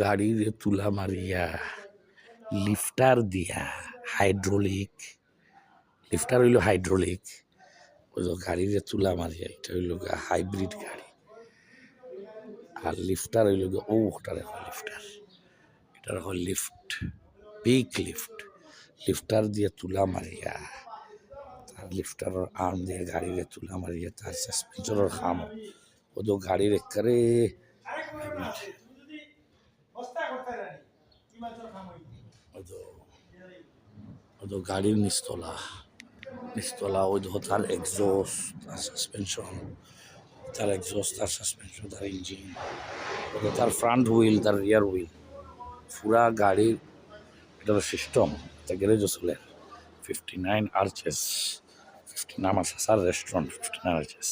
গাড়ির তুলা মারিয়া লিফটার দিয়া হাইড্রোলিক লিফটার হইল হাইড্রোলিক ওই যে গাড়ির তুলা মারিয়া এটা হইল হাইব্রিড গাড়ি আর লিফটার হইল ওটারে হয় লিফটার এটার হয় লিফট পিক লিফটার দিয়ে তুলা মারিয়া তার লিফটারের আর্ম দিয়ে গাড়িরে তুলা মারিয়া তার সাসপেন্সরের খাম ওদের গাড়ির একবারে গাড়ির নিচতলা ওই তার এক্সস্ট তার সাসপেনশন তার ইঞ্জিন তার ফ্রন্ট হুইল তার রিয়ার হুইল পুরা গাড়ির এটার সিস্টেম এটা গ্যারেজও চলে 59 আর্চেস 59 আমার সাসার রেস্টুরেন্ট 59 আর্চেস